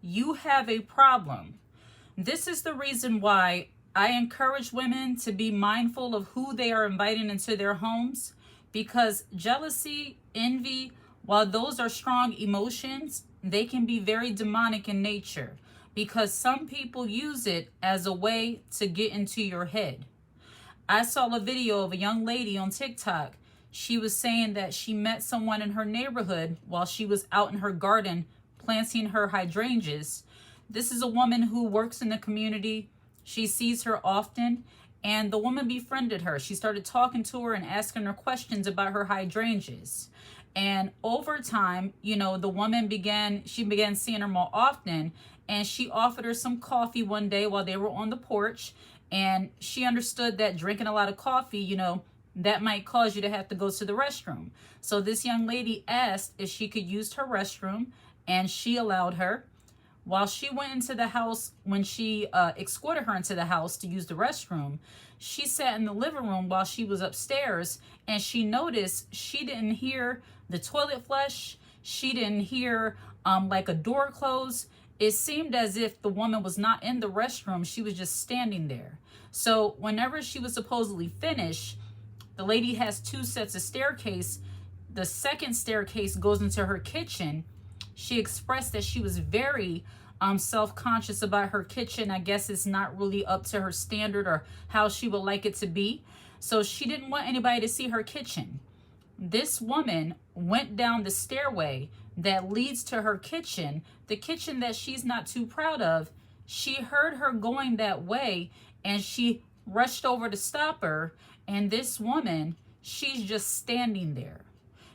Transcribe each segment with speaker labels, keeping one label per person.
Speaker 1: you have a problem. This is the reason why I encourage women to be mindful of who they are inviting into their homes, because jealousy, envy, while those are strong emotions, they can be very demonic in nature because some people use it as a way to get into your head. I saw a video of a young lady on TikTok. She was saying that she met someone in her neighborhood while she was out in her garden planting her hydrangeas. This is a woman who works in the community. She sees her often, and the woman befriended her. She started talking to her and asking her questions about her hydrangeas. And over time, the woman began seeing her more often, and she offered her some coffee one day while they were on the porch. And she understood that drinking a lot of coffee, that might cause you to have to go to the restroom. So this young lady asked if she could use her restroom, and she allowed her. While she went into the house, when she escorted her into the house to use the restroom, she sat in the living room while she was upstairs, and she noticed she didn't hear the toilet flush. She didn't hear like a door close. It seemed as if the woman was not in the restroom. She was just standing there. So whenever she was supposedly finished, the lady has 2 sets of staircase. The second staircase goes into her kitchen. She expressed that she was very self-conscious about her kitchen. I guess it's not really up to her standard or how she would like it to be. So she didn't want anybody to see her kitchen. This woman went down the stairway that leads to her kitchen, the kitchen that she's not too proud of. She heard her going that way, and she rushed over to stop her. And this woman, she's just standing there.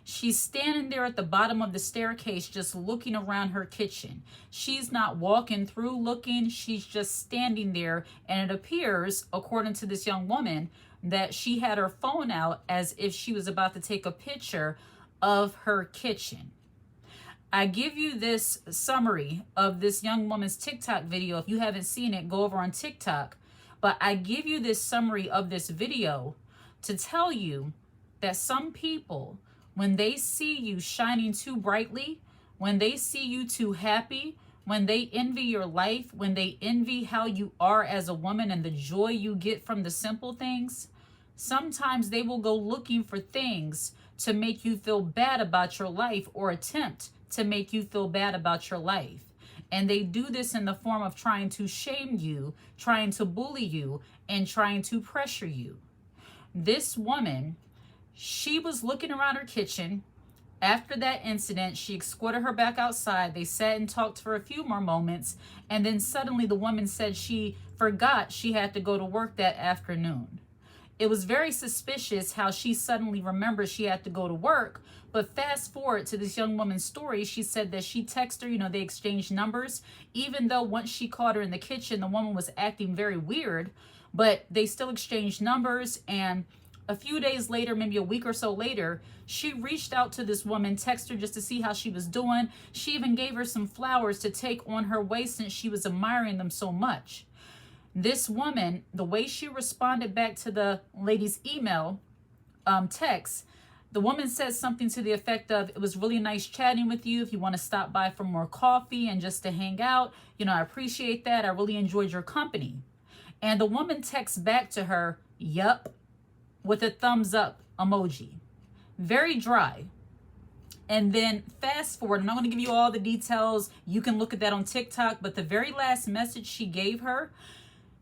Speaker 1: She's standing there at the bottom of the staircase, just looking around her kitchen. She's not walking through looking. She's just standing there. And it appears, according to this young woman, that she had her phone out as if she was about to take a picture of her kitchen. I give you this summary of this young woman's TikTok video. If you haven't seen it, go over on TikTok. But I give you this summary of this video to tell you that some people, when they see you shining too brightly, when they see you too happy, when they envy your life, when they envy how you are as a woman and the joy you get from the simple things, sometimes they will go looking for things to make you feel bad about your life or attempt to make you feel bad about your life. And they do this in the form of trying to shame you, trying to bully you, and trying to pressure you. This woman, she was looking around her kitchen. After that incident, she escorted her back outside. They sat and talked for a few more moments. And then suddenly the woman said she forgot she had to go to work that afternoon. It was very suspicious how she suddenly remembered she had to go to work. But fast forward to this young woman's story, she said that she texted her, they exchanged numbers, even though once she caught her in the kitchen, the woman was acting very weird, but they still exchanged numbers. And a few days later, maybe a week or so later, she reached out to this woman, texted her just to see how she was doing. She even gave her some flowers to take on her way since she was admiring them so much. This woman, the way she responded back to the lady's email text, the woman said something to the effect of, "It was really nice chatting with you. If you want to stop by for more coffee and just to hang out, I appreciate that. I really enjoyed your company." And the woman texts back to her, "Yup," with a thumbs up emoji. Very dry. And then fast forward, I'm not going to give you all the details. You can look at that on TikTok. But the very last message she gave her,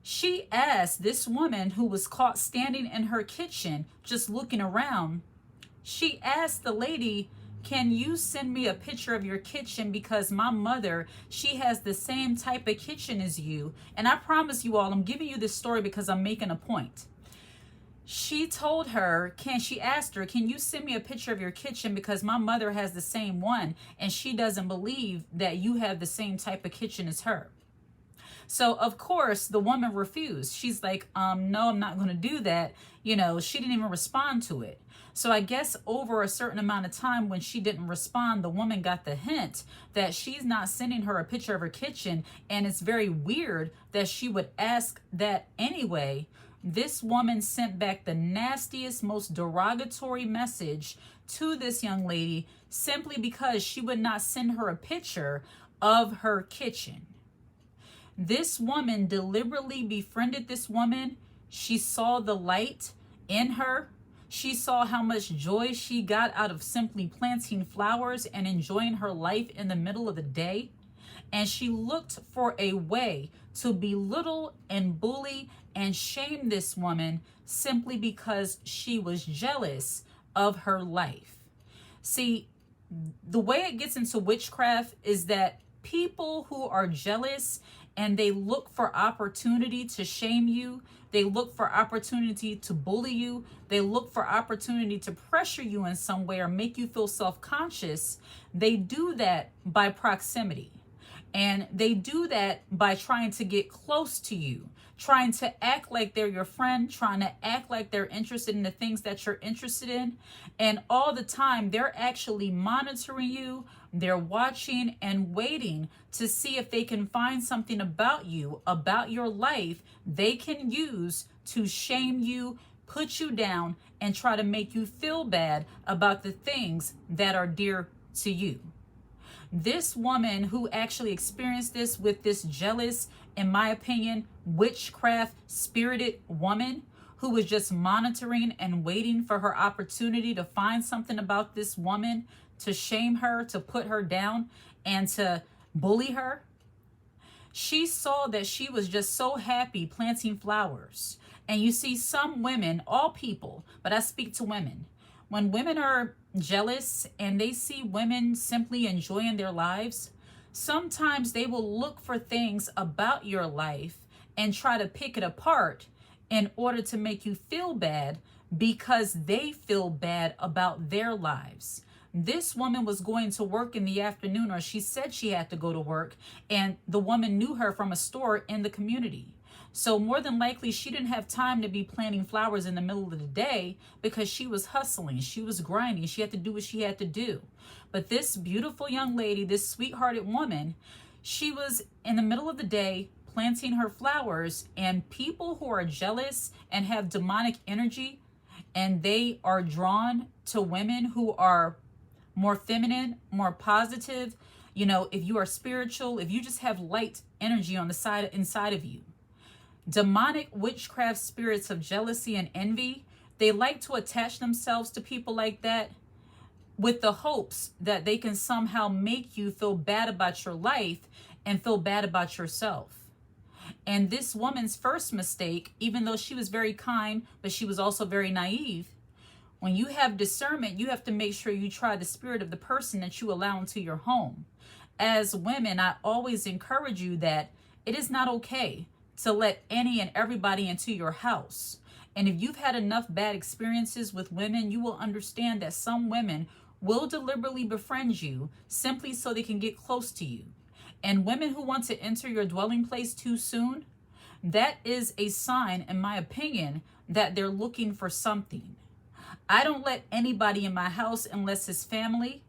Speaker 1: she asked this woman who was caught standing in her kitchen just looking around. She asked the lady, "Can you send me a picture of your kitchen? Because my mother, she has the same type of kitchen as you." And I promise you all, I'm giving you this story because I'm making a point. She told her, she asked her, "Can you send me a picture of your kitchen? Because my mother has the same one, and she doesn't believe that you have the same type of kitchen as her." So, of course, the woman refused. She's like, "No, I'm not going to do that." She didn't even respond to it. So I guess over a certain amount of time when she didn't respond, the woman got the hint that she's not sending her a picture of her kitchen. And it's very weird that she would ask that anyway. This woman sent back the nastiest, most derogatory message to this young lady simply because she would not send her a picture of her kitchen. This woman deliberately befriended this woman. She saw the light in her. She saw how much joy she got out of simply planting flowers and enjoying her life in the middle of the day. And she looked for a way to belittle and bully and shame this woman simply because she was jealous of her life. See, the way it gets into witchcraft is that people who are jealous and they look for opportunity to shame you, they look for opportunity to bully you, they look for opportunity to pressure you in some way or make you feel self-conscious. They do that by proximity. And they do that by trying to get close to you, trying to act like they're your friend, trying to act like they're interested in the things that you're interested in. And all the time, they're actually monitoring you. They're watching and waiting to see if they can find something about you, about your life, they can use to shame you, put you down, and try to make you feel bad about the things that are dear to you. This woman who actually experienced this with this jealous, in my opinion, witchcraft spirited woman who was just monitoring and waiting for her opportunity to find something about this woman, to shame her, to put her down, and to bully her. She saw that she was just so happy planting flowers. And you see, some women, all people, but I speak to women, when women are jealous and they see women simply enjoying their lives, sometimes they will look for things about your life and try to pick it apart in order to make you feel bad because they feel bad about their lives. This woman was going to work in the afternoon, or she said she had to go to work, and the woman knew her from a store in the community. So more than likely, she didn't have time to be planting flowers in the middle of the day because she was hustling, she was grinding, she had to do what she had to do. But this beautiful young lady, this sweethearted woman, she was in the middle of the day planting her flowers, and people who are jealous and have demonic energy, and they are drawn to women who are more feminine, more positive. You know, if you are spiritual, if you just have light energy on the side inside of you. Demonic witchcraft spirits of jealousy and envy, they like to attach themselves to people like that with the hopes that they can somehow make you feel bad about your life and feel bad about yourself. And this woman's first mistake, even though she was very kind, but she was also very naive, when you have discernment, you have to make sure you try the spirit of the person that you allow into your home. As women, I always encourage you that it is not okay to let any and everybody into your house. And if you've had enough bad experiences with women, you will understand that some women will deliberately befriend you simply so they can get close to you. And women who want to enter your dwelling place too soon, that is a sign, in my opinion, that they're looking for something. I don't let anybody in my house unless it's family.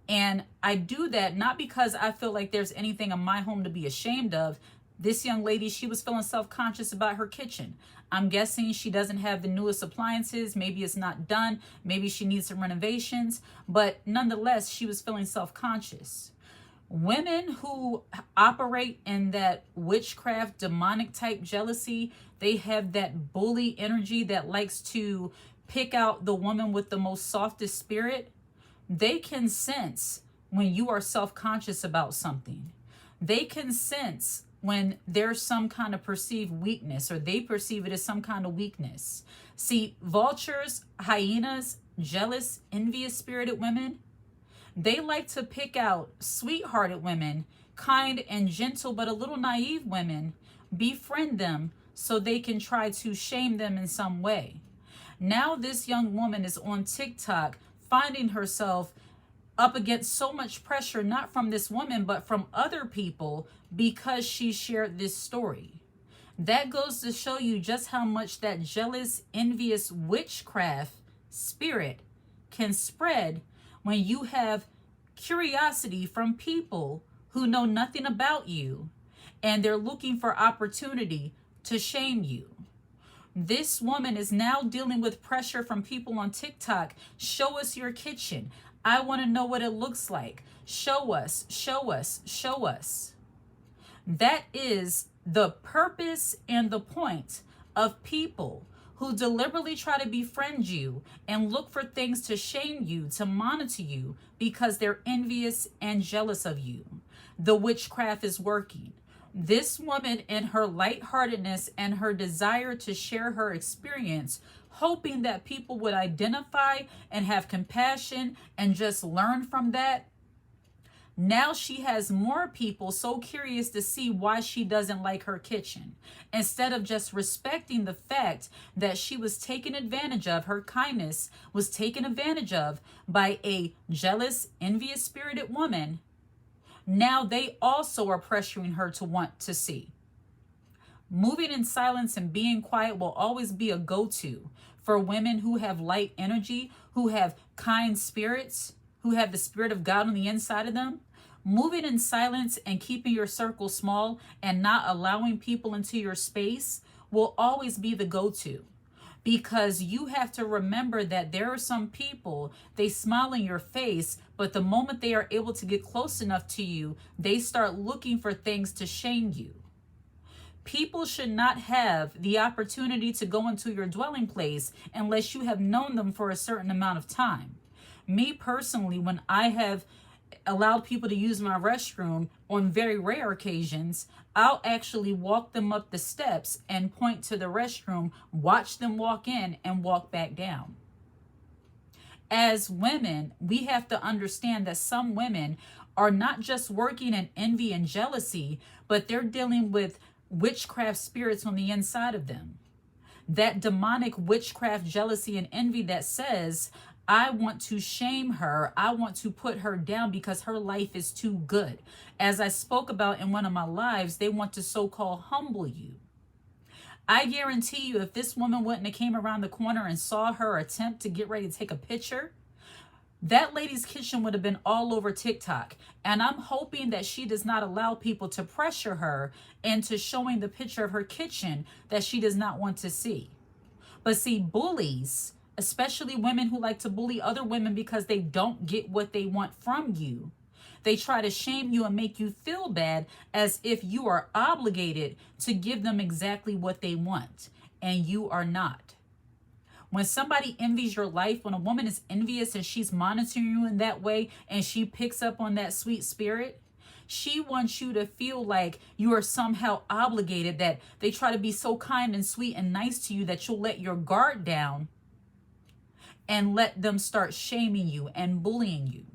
Speaker 1: And I do that not because I feel like there's anything in my home to be ashamed of. This young lady, she was feeling self-conscious about her kitchen. I'm guessing she doesn't have the newest appliances. Maybe it's not done. Maybe she needs some renovations. But nonetheless, she was feeling self-conscious. Women who operate in that witchcraft, demonic type jealousy, they have that bully energy that likes to pick out the woman with the most softest spirit. They can sense when you are self-conscious about something. They can sense when there's some kind of perceived weakness, or they perceive it as some kind of weakness. See, vultures, hyenas, jealous, envious spirited women, they like to pick out sweethearted women, kind and gentle but a little naive women, befriend them so they can try to shame them in some way. Now this young woman is on TikTok finding herself up against so much pressure, not from this woman, but from other people, because she shared this story. That goes to show you just how much that jealous, envious witchcraft spirit can spread when you have curiosity from people who know nothing about you, and they're looking for opportunity to shame you. This woman is now dealing with pressure from people on TikTok. Show us your kitchen. I want to know what it looks like. Show us, show us, show us. That is the purpose and the point of people who deliberately try to befriend you and look for things to shame you, to monitor you, because they're envious and jealous of you. The witchcraft is working. This woman, in her lightheartedness and her desire to share her experience, hoping that people would identify and have compassion and just learn from that, now she has more people so curious to see why she doesn't like her kitchen. Instead of just respecting the fact that she was taken advantage of, her kindness was taken advantage of by a jealous, envious spirited woman, now they also are pressuring her to want to see. Moving in silence and being quiet will always be a go-to for women who have light energy, who have kind spirits, who have the Spirit of God on the inside of them. Moving in silence and keeping your circle small and not allowing people into your space will always be the go-to. Because you have to remember that there are some people, they smile in your face, but the moment they are able to get close enough to you, they start looking for things to shame you. People should not have the opportunity to go into your dwelling place unless you have known them for a certain amount of time. Me personally, when I have allowed people to use my restroom on very rare occasions, I'll actually walk them up the steps and point to the restroom, watch them walk in and walk back down. As women, we have to understand that some women are not just working in envy and jealousy, but they're dealing with witchcraft spirits on the inside of them. That demonic witchcraft, jealousy, and envy that says, I want to shame her. I want to put her down because her life is too good. As I spoke about in one of my lives, they want to so-called humble you. I guarantee you, if this woman wouldn't have came around the corner and saw her attempt to get ready to take a picture, that lady's kitchen would have been all over TikTok. And I'm hoping that she does not allow people to pressure her into showing the picture of her kitchen that she does not want to see. But see, bullies, especially women who like to bully other women because they don't get what they want from you, they try to shame you and make you feel bad as if you are obligated to give them exactly what they want, and you are not. When somebody envies your life, when a woman is envious and she's monitoring you in that way and she picks up on that sweet spirit, she wants you to feel like you are somehow obligated, that they try to be so kind and sweet and nice to you that you'll let your guard down and let them start shaming you and bullying you.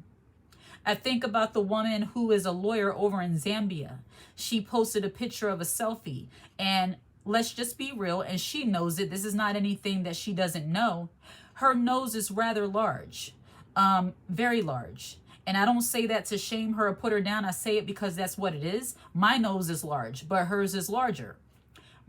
Speaker 1: I think about the woman who is a lawyer over in Zambia. She posted a picture of a selfie, and let's just be real, and she knows it. This is not anything that she doesn't know. Her nose is rather large, very large. And I don't say that to shame her or put her down. I say it because that's what it is. My nose is large, but hers is larger.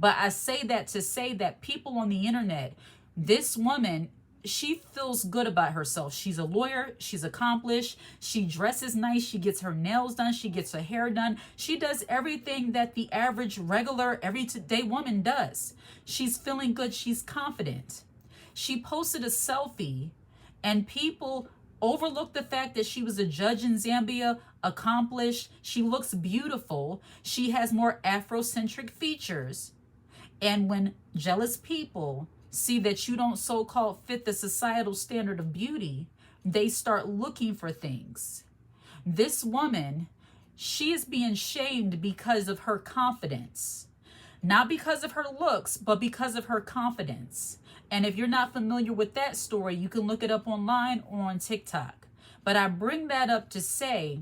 Speaker 1: But I say that to say that people on the internet, this woman, she feels good about herself. She's a lawyer. She's accomplished. She dresses nice. She gets her nails done. She gets her hair done. She does everything that the average, regular, everyday woman does. She's feeling good. She's confident. She posted a selfie, and people overlooked the fact that she was a judge in Zambia, accomplished. She looks beautiful. She has more Afrocentric features. And when jealous people see that you don't so-called fit the societal standard of beauty, they start looking for things. This woman, she is being shamed because of her confidence. Not because of her looks, but because of her confidence. And if you're not familiar with that story, you can look it up online or on TikTok. But I bring that up to say,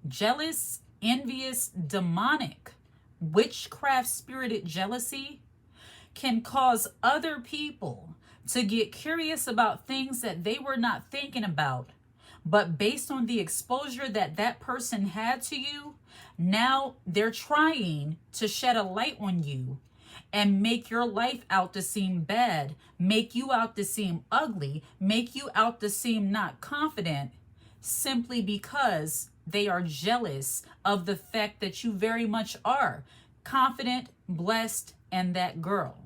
Speaker 1: jealous, envious, demonic, witchcraft spirited jealousy can cause other people to get curious about things that they were not thinking about. But based on the exposure that that person had to you, now they're trying to shed a light on you and make your life out to seem bad, make you out to seem ugly, make you out to seem not confident, simply because they are jealous of the fact that you very much are confident, blessed, and that girl.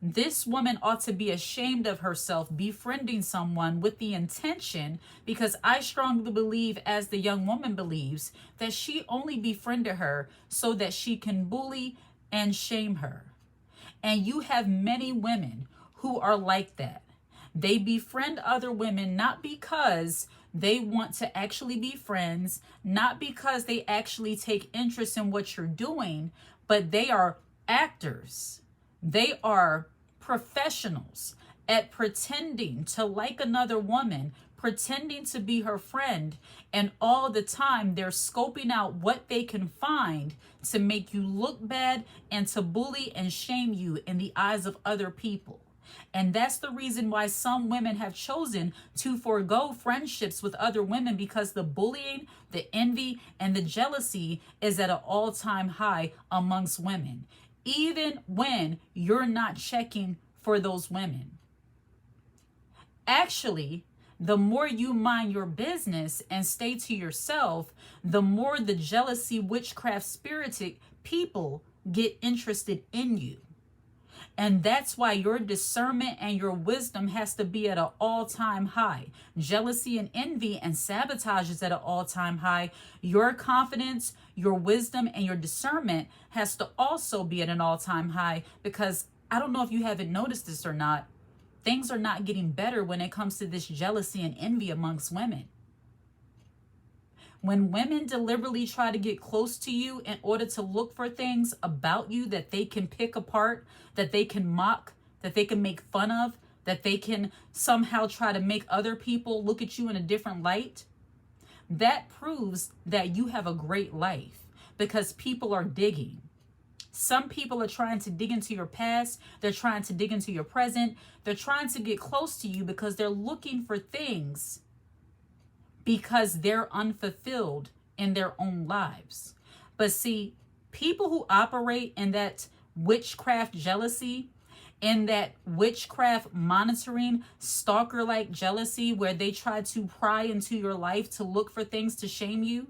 Speaker 1: This woman ought to be ashamed of herself befriending someone with the intention, because I strongly believe, as the young woman believes, that she only befriended her so that she can bully and shame her. And you have many women who are like that. They befriend other women not because they want to actually be friends, not because they actually take interest in what you're doing, but they are actors. They are professionals at pretending to like another woman, pretending to be her friend, and all the time they're scoping out what they can find to make you look bad and to bully and shame you in the eyes of other people. And that's the reason why some women have chosen to forego friendships with other women, because the bullying, the envy, and the jealousy is at an all-time high amongst women, even when you're not checking for those women. Actually, the more you mind your business and stay to yourself, the more the jealousy, witchcraft, spirited people get interested in you. And that's why your discernment and your wisdom has to be at an all-time high. Jealousy and envy and sabotage is at an all-time high. Your confidence, your wisdom, and your discernment has to also be at an all-time high, because I don't know if you haven't noticed this or not, things are not getting better when it comes to this jealousy and envy amongst women. When women deliberately try to get close to you in order to look for things about you that they can pick apart, that they can mock, that they can make fun of, that they can somehow try to make other people look at you in a different light, that proves that you have a great life, because people are digging. Some people are trying to dig into your past. They're trying to dig into your present. They're trying to get close to you because they're looking for things, because they're unfulfilled in their own lives. But see, people who operate in that witchcraft jealousy, in that witchcraft monitoring, stalker-like jealousy, where they try to pry into your life to look for things to shame you,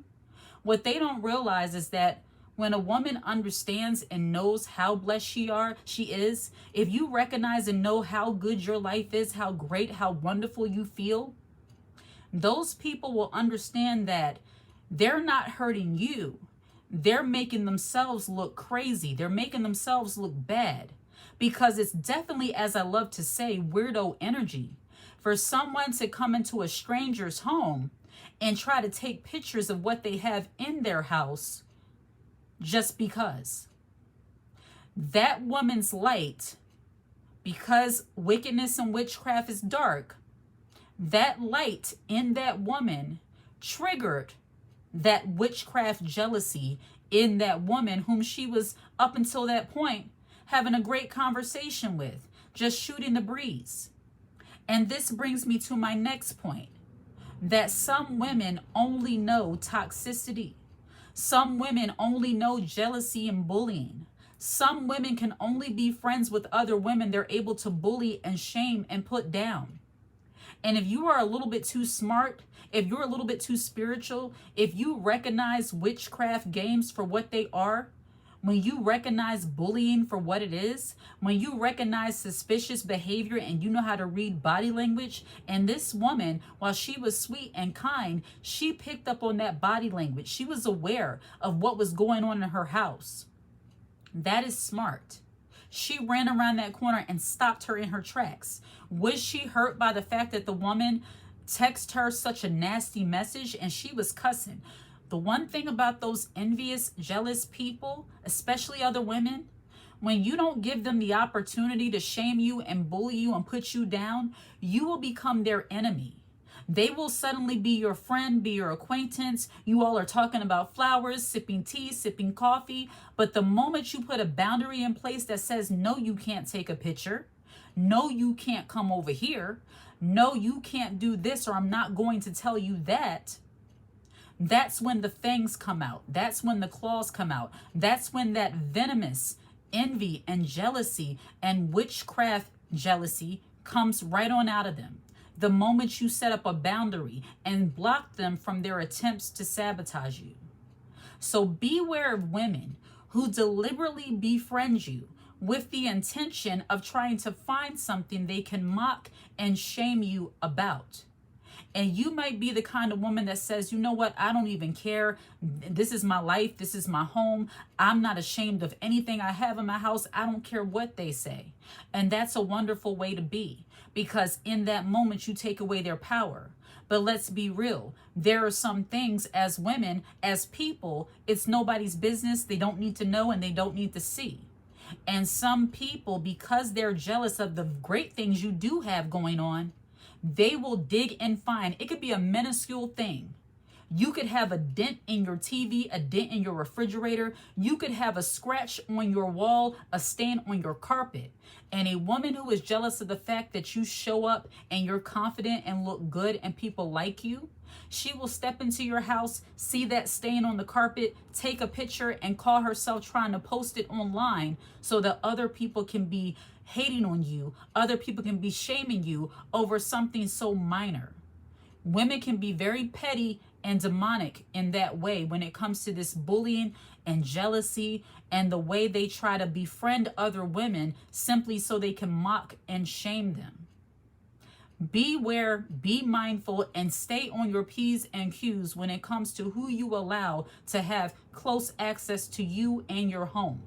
Speaker 1: what they don't realize is that when a woman understands and knows how blessed she is, if you recognize and know how good your life is, how great, how wonderful you feel, those people will understand that they're not hurting you. They're making themselves look crazy. They're making themselves look bad, because it's definitely, as I love to say, weirdo energy for someone to come into a stranger's home and try to take pictures of what they have in their house just because. That woman's light, because wickedness and witchcraft is dark, that light in that woman triggered that witchcraft jealousy in that woman, whom she was up until that point having a great conversation with, just shooting the breeze. And this brings me to my next point, that some women only know toxicity. Some women only know jealousy and bullying. Some women can only be friends with other women they're able to bully and shame and put down. And if you are a little bit too smart, if you're a little bit too spiritual, if you recognize witchcraft games for what they are, when you recognize bullying for what it is, when you recognize suspicious behavior and you know how to read body language, and this woman, while she was sweet and kind, she picked up on that body language. She was aware of what was going on in her house. That is smart. She ran around that corner and stopped her in her tracks. Was she hurt by the fact that the woman texted her such a nasty message and she was cussing? The one thing about those envious, jealous people, especially other women, when you don't give them the opportunity to shame you and bully you and put you down, you will become their enemy. They will suddenly be your friend, be your acquaintance. You all are talking about flowers, sipping tea, sipping coffee. But the moment you put a boundary in place that says, no, you can't take a picture. No, you can't come over here. No, you can't do this, or I'm not going to tell you that. That's when the fangs come out. That's when the claws come out. That's when that venomous envy and jealousy and witchcraft jealousy comes right on out of them. The moment you set up a boundary and block them from their attempts to sabotage you. So beware of women who deliberately befriend you with the intention of trying to find something they can mock and shame you about. And you might be the kind of woman that says, you know what, I don't even care. This is my life. This is my home. I'm not ashamed of anything I have in my house. I don't care what they say. And that's a wonderful way to be, because in that moment you take away their power. But let's be real. There are some things as women, as people, it's nobody's business. They don't need to know and they don't need to see. And some people, because they're jealous of the great things you do have going on, they will dig and find. It could be a minuscule thing. You could have a dent in your TV, a dent in your refrigerator. You could have a scratch on your wall, a stain on your carpet. And a woman who is jealous of the fact that you show up and you're confident and look good and people like you, she will step into your house, see that stain on the carpet, take a picture and call herself trying to post it online so that other people can be hating on you. Other people can be shaming you over something so minor. Women can be very petty and demonic in that way when it comes to this bullying and jealousy and the way they try to befriend other women simply so they can mock and shame them. Beware, be mindful, and stay on your P's and Q's when it comes to who you allow to have close access to you and your home.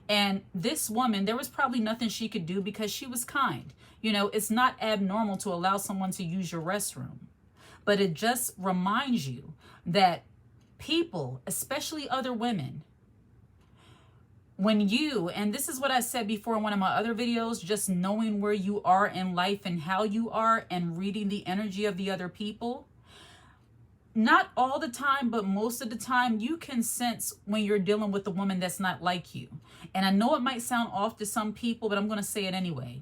Speaker 1: And this woman, there was probably nothing she could do because she was kind. You know, it's not abnormal to allow someone to use your restroom. But it just reminds you that people, especially other women, when you, and this is what I said before in one of my other videos, just knowing where you are in life and how you are and reading the energy of the other people, not all the time, but most of the time, you can sense when you're dealing with a woman that's not like you. And I know it might sound off to some people, but I'm going to say it anyway.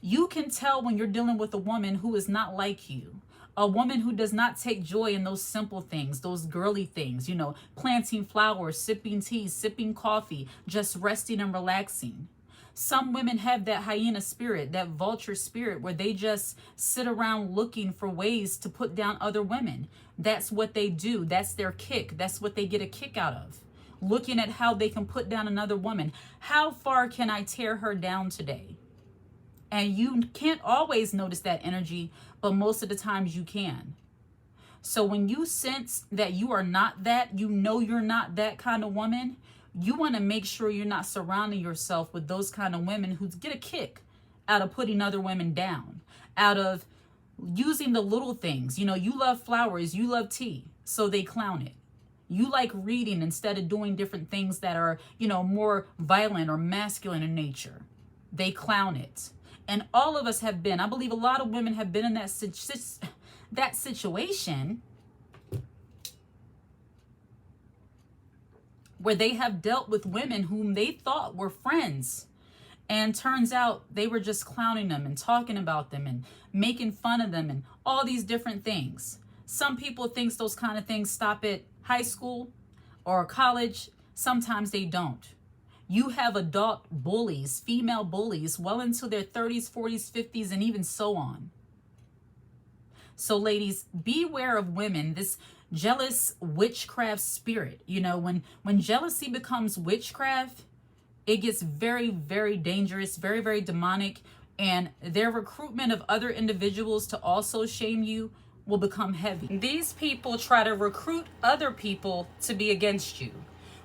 Speaker 1: You can tell when you're dealing with a woman who is not like you. A woman who does not take joy in those simple things, those girly things, you know, planting flowers, sipping tea, sipping coffee, just resting and relaxing. Some women have that hyena spirit, that vulture spirit, where they just sit around looking for ways to put down other women. That's what they do. That's their kick. That's what they get a kick out of. Looking at how they can put down another woman. How far can I tear her down today? And you can't always notice that energy, but most of the times you can. So when you sense that you are not that, you know you're not that kind of woman, you want to make sure you're not surrounding yourself with those kind of women who get a kick out of putting other women down, out of using the little things. You know, you love flowers, you love tea, so they clown it. You like reading instead of doing different things that are, you know, more violent or masculine in nature. They clown it. And all of us have been, I believe a lot of women have been in that situation where they have dealt with women whom they thought were friends. And turns out they were just clowning them and talking about them and making fun of them and all these different things. Some people think those kind of things stop at high school or college. Sometimes they don't. You have adult bullies, female bullies, well into their 30s, 40s, 50s, and even so on. So ladies, beware of women, this jealous witchcraft spirit. You know, when jealousy becomes witchcraft, it gets very, very dangerous, very, very demonic. And their recruitment of other individuals to also shame you will become heavy. These people try to recruit other people to be against you.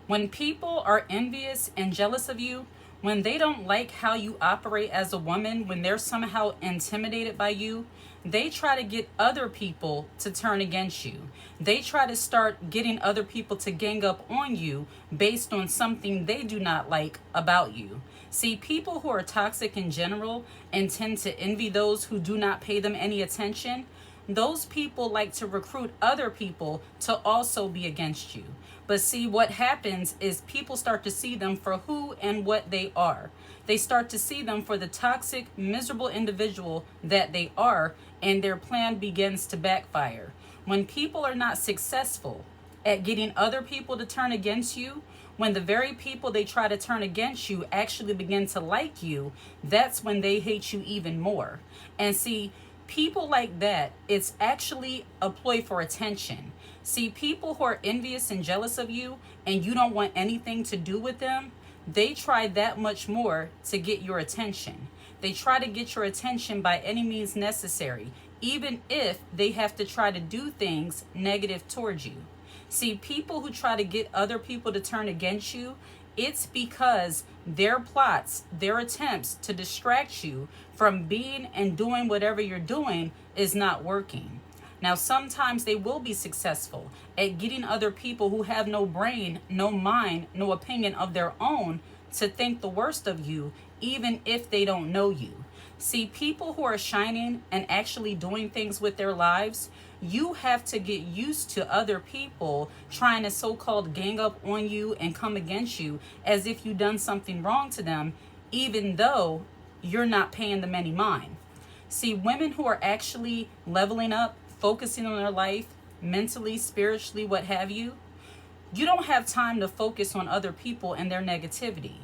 Speaker 1: When people are envious and jealous of you, when they don't like how you operate as a woman, when they're somehow intimidated by you, they try to get other people to turn against you. They try to start getting other people to gang up on you based on something they do not like about you. See, people who are toxic in general and tend to envy those who do not pay them any attention, those people like to recruit other people to also be against you. But see, what happens is people start to see them for who and what they are. They start to see them for the toxic, miserable individual that they are, and their plan begins to backfire. When people are not successful at getting other people to turn against you, when the very people they try to turn against you actually begin to like you, that's when they hate you even more. And see, people like that, it's actually a ploy for attention. See, people who are envious and jealous of you and you don't want anything to do with them, they try that much more to get your attention. They try to get your attention by any means necessary, even if they have to try to do things negative towards you. See, people who try to get other people to turn against you, it's because their plots, their attempts to distract you from being and doing whatever you're doing is not working. Now, sometimes they will be successful at getting other people who have no brain, no mind, no opinion of their own to think the worst of you, even if they don't know you. See, people who are shining and actually doing things with their lives, you have to get used to other people trying to so-called gang up on you and come against you as if you've done something wrong to them, even though you're not paying them any mind. See, women who are actually leveling up, focusing on their life, mentally, spiritually, what have you, you don't have time to focus on other people and their negativity.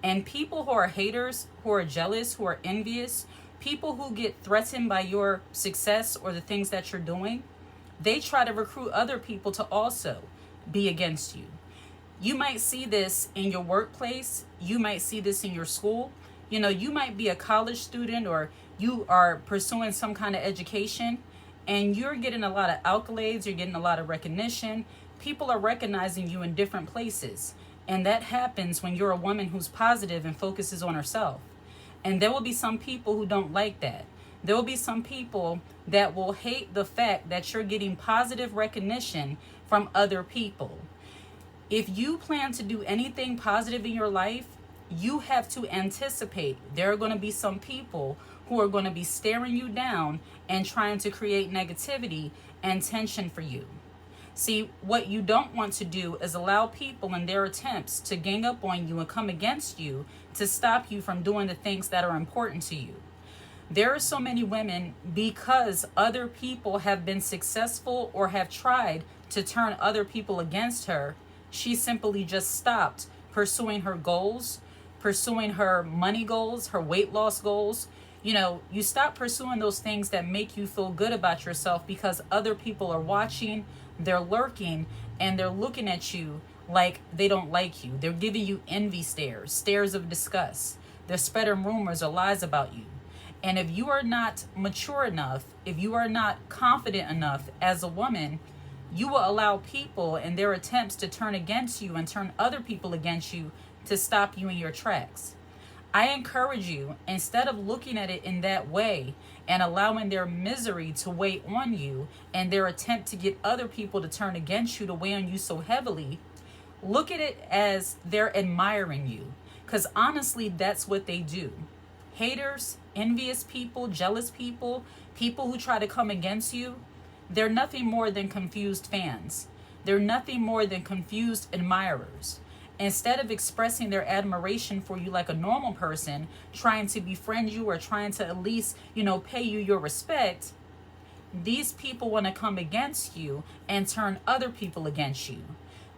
Speaker 1: And people who are haters, who are jealous, who are envious, people who get threatened by your success or the things that you're doing, they try to recruit other people to also be against you. You might see this in your workplace. You might see this in your school. You know, you might be a college student or you are pursuing some kind of education and you're getting a lot of accolades. You're getting a lot of recognition. People are recognizing you in different places. And that happens when you're a woman who's positive and focuses on herself. And there will be some people who don't like that. There will be some people that will hate the fact that you're getting positive recognition from other people. If you plan to do anything positive in your life, you have to anticipate there are going to be some people who are going to be staring you down and trying to create negativity and tension for you. See, what you don't want to do is allow people in their attempts to gang up on you and come against you to stop you from doing the things that are important to you. There are so many women, because other people have been successful or have tried to turn other people against her, she simply just stopped pursuing her goals, pursuing her money goals, her weight loss goals. You know, you stop pursuing those things that make you feel good about yourself because other people are watching. They're lurking and they're looking at you like they don't like you. They're giving you envy stares, stares of disgust. They're spreading rumors or lies about you. And if you are not mature enough, if you are not confident enough as a woman, you will allow people and their attempts to turn against you and turn other people against you to stop you in your tracks. I encourage you, instead of looking at it in that way and allowing their misery to weigh on you and their attempt to get other people to turn against you to weigh on you so heavily, look at it as they're admiring you. Because honestly, that's what they do. Haters, envious people, jealous people, people who try to come against you, they're nothing more than confused fans. They're nothing more than confused admirers. Instead of expressing their admiration for you like a normal person, trying to befriend you or trying to at least, pay you your respect, these people want to come against you and turn other people against you.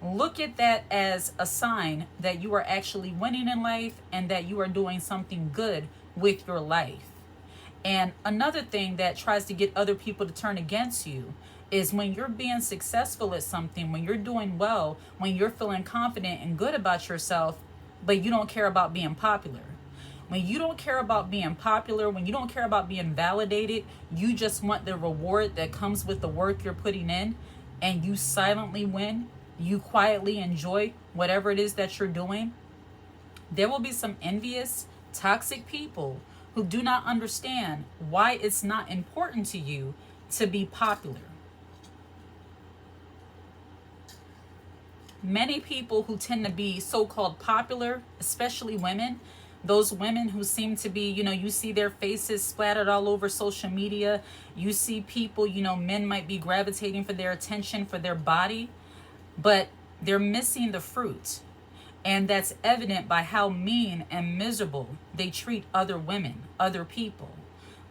Speaker 1: Look at that as a sign that you are actually winning in life and that you are doing something good with your life. And another thing that tries to get other people to turn against you is when you're being successful at something, when you're doing well, when you're feeling confident and good about yourself, but you don't care about being popular. When you don't care about being popular, when you don't care about being validated, you just want the reward that comes with the work you're putting in, and you silently win, you quietly enjoy whatever it is that you're doing, there will be some envious, toxic people who do not understand why it's not important to you to be popular. Many people who tend to be so-called popular, especially women, those women who seem to be, you see their faces splattered all over social media. You see people, men might be gravitating for their attention, for their body, but they're missing the fruit. And that's evident by how mean and miserable they treat other women, other people.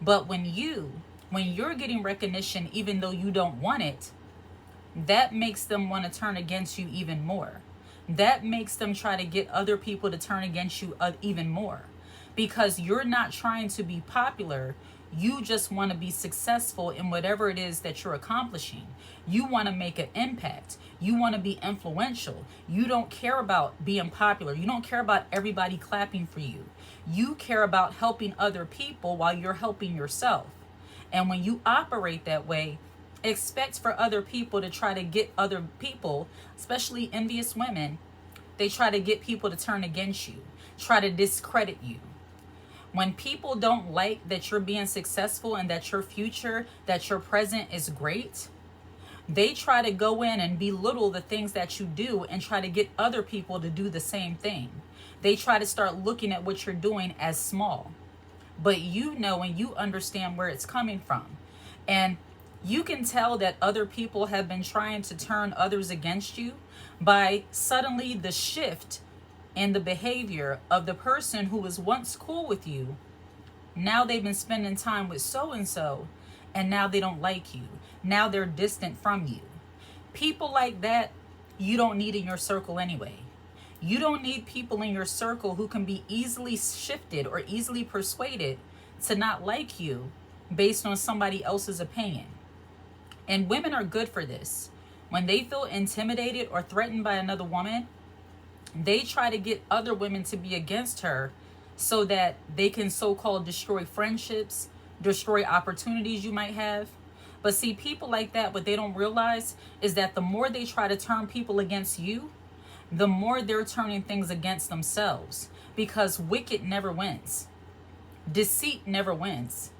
Speaker 1: But when you're getting recognition, even though you don't want it, that makes them want to turn against you even more. That makes them try to get other people to turn against you even more. Because you're not trying to be popular, You just want to be successful in whatever it is that you're accomplishing. You want to make an impact. You want to be influential. You don't care about being popular. You don't care about everybody clapping for you. You care about helping other people while you're helping yourself. And when you operate that way, expect for other people to try to get other people, especially envious women, they try to get people to turn against you, try to discredit you. When people don't like that you're being successful and that your future, that your present is great, they try to go in and belittle the things that you do and try to get other people to do the same thing. They try to start looking at what you're doing as small. But you know and you understand where it's coming from. And you can tell that other people have been trying to turn others against you by suddenly the shift in the behavior of the person who was once cool with you. Now they've been spending time with so-and-so, and now they don't like you. Now they're distant from you. People like that, you don't need in your circle anyway. You don't need people in your circle who can be easily shifted or easily persuaded to not like you based on somebody else's opinion. And women are good for this. When they feel intimidated or threatened by another woman, they try to get other women to be against her so that they can so-called destroy friendships, destroy opportunities you might have. But see, people like that, what they don't realize is that the more they try to turn people against you, the more they're turning things against themselves, because wicked never wins. Deceit never wins.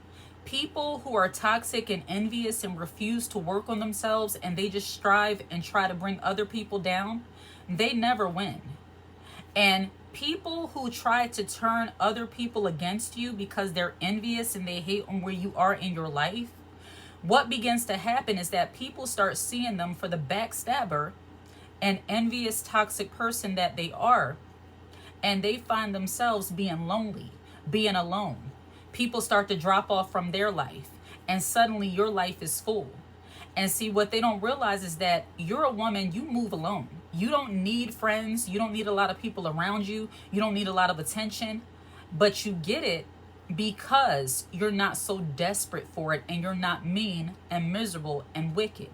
Speaker 1: People who are toxic and envious and refuse to work on themselves and they just strive and try to bring other people down, they never win. And people who try to turn other people against you because they're envious and they hate on where you are in your life, what begins to happen is that people start seeing them for the backstabber and envious, toxic person that they are, and they find themselves being lonely, being alone. People start to drop off from their life, and suddenly your life is full. And see, what they don't realize is that you're a woman, you move alone. You don't need friends. You don't need a lot of people around you. You don't need a lot of attention, but you get it because you're not so desperate for it, and you're not mean and miserable and wicked.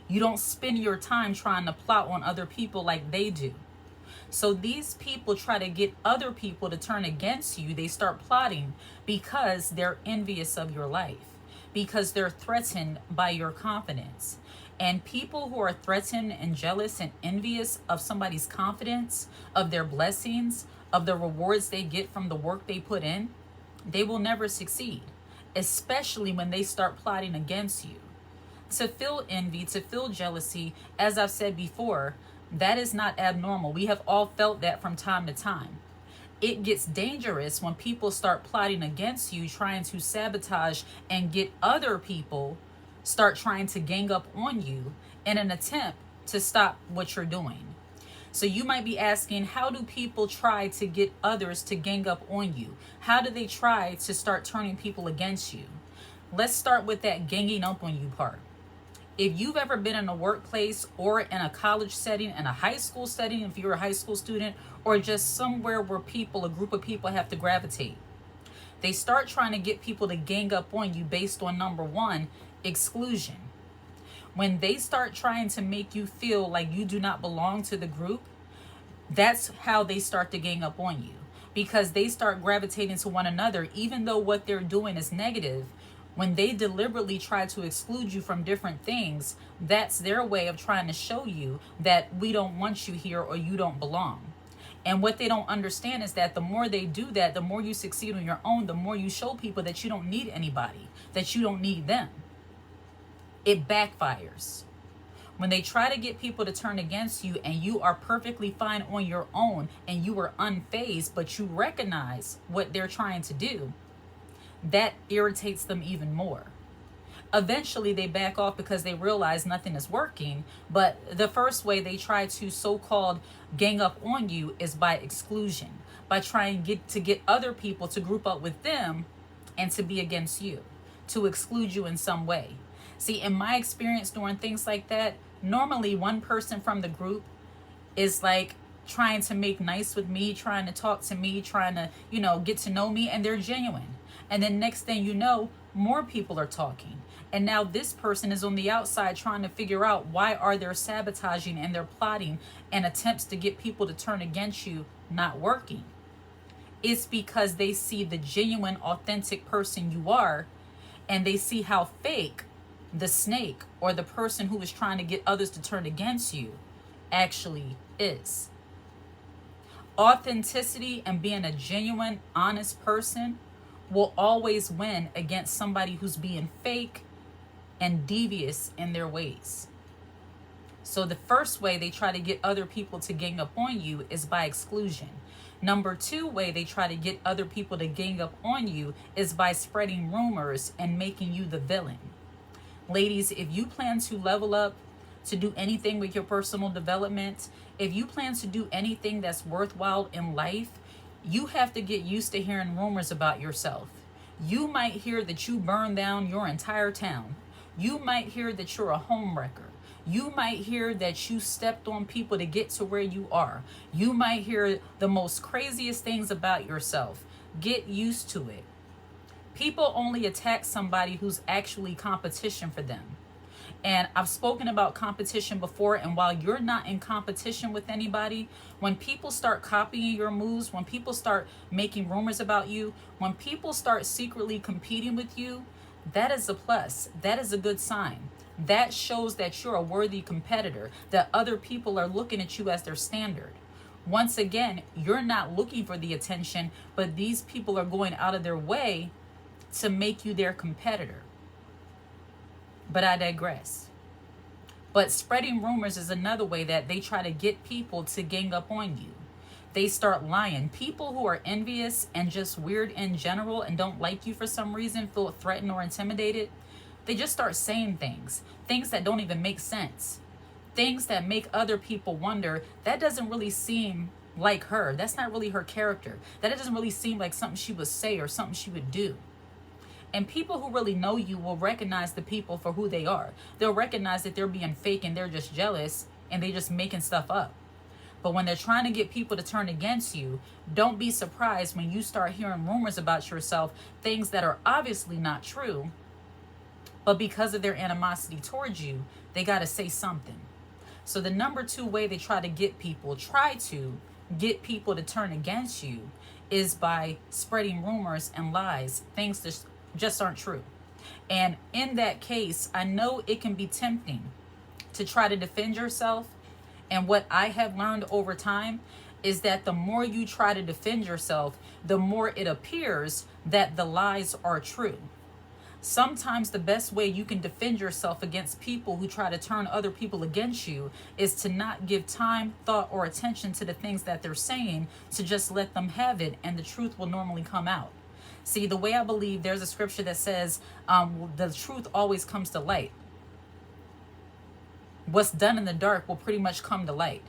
Speaker 1: You don't spend your time trying to plot on other people like they do. So these people try to get other people to turn against you. They start plotting because they're envious of your life, because they're threatened by your confidence. And people who are threatened and jealous and envious of somebody's confidence, of their blessings, of the rewards they get from the work they put in, they will never succeed, especially when they start plotting against you. To feel envy, to feel jealousy, as I've said before, that is not abnormal. We have all felt that from time to time. It gets dangerous when people start plotting against you, trying to sabotage and get other people start trying to gang up on you in an attempt to stop what you're doing. So you might be asking, how do people try to get others to gang up on you? How do they try to start turning people against you? Let's start with that ganging up on you part. If you've ever been in a workplace or in a college setting, in a high school setting, if you're a high school student, or just somewhere where a group of people have to gravitate, they start trying to get people to gang up on you based on number one, exclusion. When they start trying to make you feel like you do not belong to the group, that's how they start to gang up on you, because they start gravitating to one another, even though what they're doing is negative. When they deliberately try to exclude you from different things, that's their way of trying to show you that we don't want you here or you don't belong. And what they don't understand is that the more they do that, the more you succeed on your own, the more you show people that you don't need anybody, that you don't need them. It backfires. When they try to get people to turn against you and you are perfectly fine on your own and you are unfazed, but you recognize what they're trying to do, that irritates them even more. Eventually they back off because they realize nothing is working. But the first way they try to so-called gang up on you is by exclusion, by trying to get other people to group up with them and to be against you, to exclude you in some way. See, in my experience doing things like that, normally one person from the group is like trying to make nice with me, trying to talk to me, trying to, get to know me, and they're genuine. And then next thing you know, more people are talking. And now this person is on the outside trying to figure out why are they sabotaging and they're plotting and attempts to get people to turn against you not working. It's because they see the genuine, authentic person you are, and they see how fake the snake or the person who is trying to get others to turn against you actually is. Authenticity and being a genuine, honest person will always win against somebody who's being fake and devious in their ways. So the first way they try to get other people to gang up on you is by exclusion. Number two way they try to get other people to gang up on you is by spreading rumors and making you the villain. Ladies, if you plan to level up, to do anything with your personal development, if you plan to do anything that's worthwhile in life, you have to get used to hearing rumors about yourself. You might hear that you burned down your entire town. You might hear that you're a homewrecker. You might hear that you stepped on people to get to where you are. You might hear the most craziest things about yourself. Get used to it. People only attack somebody who's actually competition for them. And I've spoken about competition before, and while you're not in competition with anybody, when people start copying your moves, when people start making rumors about you, when people start secretly competing with you, that is a plus. That is a good sign. That shows that you're a worthy competitor, that other people are looking at you as their standard. Once again, you're not looking for the attention, but these people are going out of their way to make you their competitor. But I digress. But spreading rumors is another way that they try to get people to gang up on you. They start lying. People who are envious and just weird in general and don't like you for some reason, feel threatened or intimidated, they just start saying things that don't even make sense. Things that make other people wonder, that doesn't really seem like her. That's not really her character. That doesn't really seem like something she would say or something she would do. And people who really know you will recognize the people for who they are. They'll recognize that they're being fake and they're just jealous and they're just making stuff up. But when they're trying to get people to turn against you, don't be surprised when you start hearing rumors about yourself, things that are obviously not true, but because of their animosity towards you, they got to say something. So the number two way they try to get people to turn against you is by spreading rumors and lies, things that just aren't true. And in that case, I know it can be tempting to try to defend yourself. And what I have learned over time is that the more you try to defend yourself, the more it appears that the lies are true. Sometimes the best way you can defend yourself against people who try to turn other people against you is to not give time, thought, or attention to the things that they're saying, to just let them have it, and the truth will normally come out. See, the way I believe, there's a scripture that says the truth always comes to light. What's done in the dark will pretty much come to light.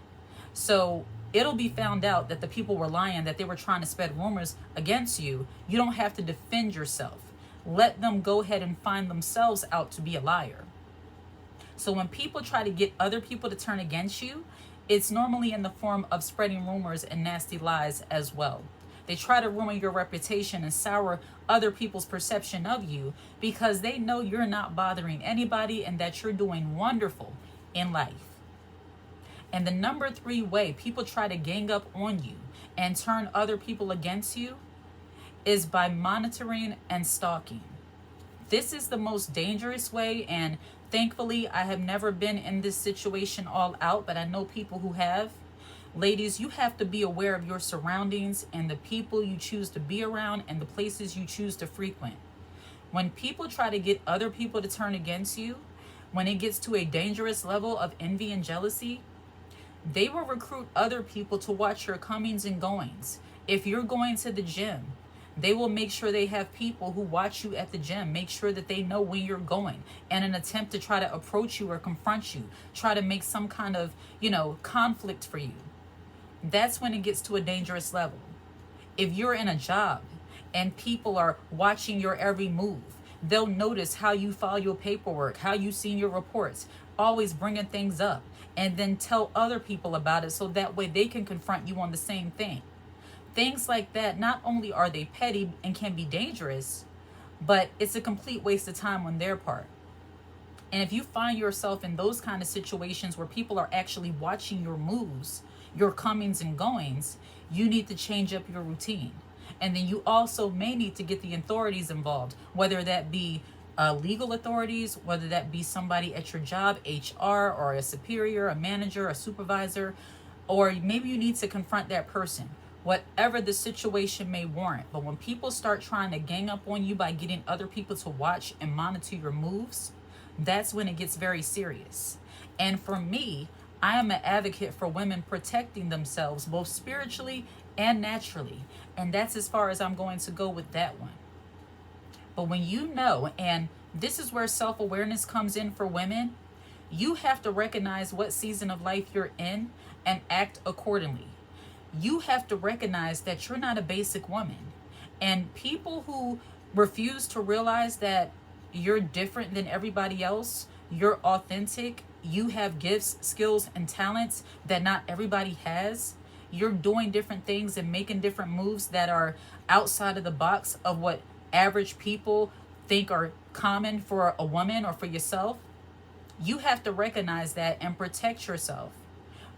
Speaker 1: So it'll be found out that the people were lying, that they were trying to spread rumors against you. You don't have to defend yourself. Let them go ahead and find themselves out to be a liar. So when people try to get other people to turn against you, it's normally in the form of spreading rumors and nasty lies as well. They try to ruin your reputation and sour other people's perception of you because they know you're not bothering anybody and that you're doing wonderful in life. And the number three way people try to gang up on you and turn other people against you is by monitoring and stalking. This is the most dangerous way, and thankfully I have never been in this situation all out, but I know people who have. Ladies, you have to be aware of your surroundings and the people you choose to be around and the places you choose to frequent. When people try to get other people to turn against you, when it gets to a dangerous level of envy and jealousy, they will recruit other people to watch your comings and goings. If you're going to the gym, they will make sure they have people who watch you at the gym, make sure that they know when you're going, and an attempt to try to approach you or confront you, try to make some kind of, conflict for you. That's when it gets to a dangerous level. If you're in a job and people are watching your every move, they'll notice how you file your paperwork, how you see your reports, always bringing things up, and then tell other people about it so that way they can confront you on the same thing. Things like that, not only are they petty and can be dangerous, but it's a complete waste of time on their part. And if you find yourself in those kind of situations where people are actually watching your moves, your comings and goings, you need to change up your routine. And then you also may need to get the authorities involved, whether that be legal authorities, whether that be somebody at your job, HR, or a superior, a manager, a supervisor, or maybe you need to confront that person, whatever the situation may warrant. But when people start trying to gang up on you by getting other people to watch and monitor your moves, that's when it gets very serious. And for me, I am an advocate for women protecting themselves both spiritually and naturally. And that's as far as I'm going to go with that one. But when you know, and this is where self-awareness comes in for women, you have to recognize what season of life you're in and act accordingly. You have to recognize that you're not a basic woman. And people who refuse to realize that you're different than everybody else, you're authentic, you have gifts, skills, and talents that not everybody has, you're doing different things and making different moves that are outside of the box of what average people think are common for a woman or for yourself, you have to recognize that and protect yourself.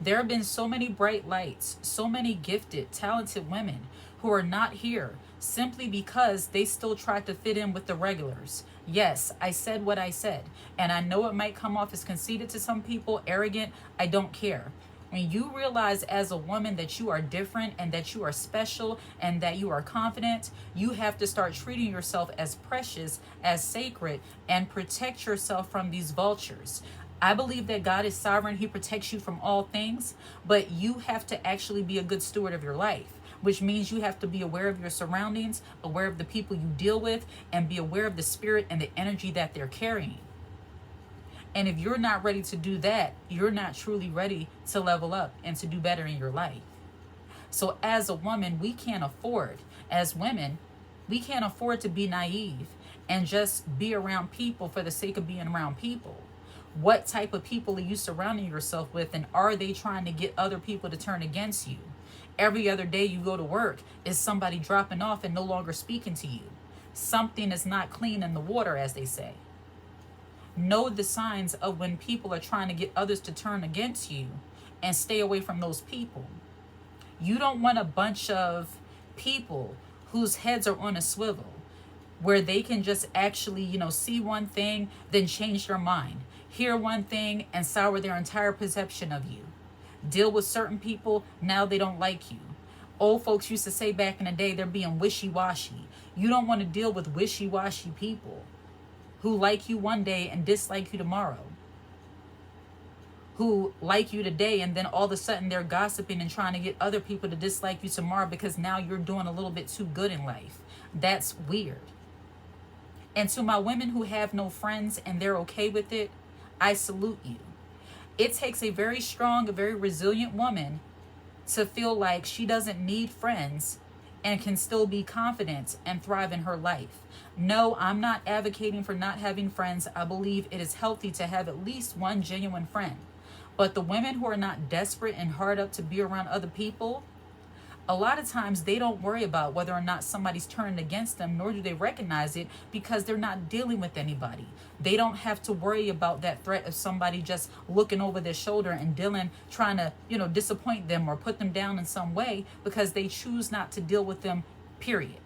Speaker 1: There have been so many bright lights, so many gifted, talented women who are not here simply because they still try to fit in with the regulars. Yes, I said what I said, and I know it might come off as conceited to some people, arrogant. I don't care. When you realize as a woman that you are different and that you are special and that you are confident, you have to start treating yourself as precious, as sacred, and protect yourself from these vultures. I believe that God is sovereign. He protects you from all things, but you have to actually be a good steward of your life, which means you have to be aware of your surroundings, aware of the people you deal with, and be aware of the spirit and the energy that they're carrying. And if you're not ready to do that, you're not truly ready to level up and to do better in your life. So as a woman, we can't afford, as women, we can't afford to be naive and just be around people for the sake of being around people. What type of people are you surrounding yourself with, and are they trying to get other people to turn against you? Every other day you go to work is somebody dropping off and no longer speaking to you. Something is not clean in the water, as they say. Know the signs of when people are trying to get others to turn against you and stay away from those people. You don't want a bunch of people whose heads are on a swivel where they can just actually, see one thing, then change their mind, hear one thing and sour their entire perception of you. Deal with certain people, now they don't like you. Old folks used to say back in the day, they're being wishy-washy. You don't want to deal with wishy-washy people who like you one day and dislike you tomorrow, who like you today and then all of a sudden they're gossiping and trying to get other people to dislike you tomorrow because now you're doing a little bit too good in life. That's weird. And to my women who have no friends and they're okay with it, I salute you. It takes a very strong, a very resilient woman to feel like she doesn't need friends and can still be confident and thrive in her life. No, I'm not advocating for not having friends. I believe it is healthy to have at least one genuine friend. But the women who are not desperate and hard up to be around other people, a lot of times they don't worry about whether or not somebody's turning against them, nor do they recognize it because they're not dealing with anybody. They don't have to worry about that threat of somebody just looking over their shoulder and trying to, disappoint them or put them down in some way because they choose not to deal with them, period.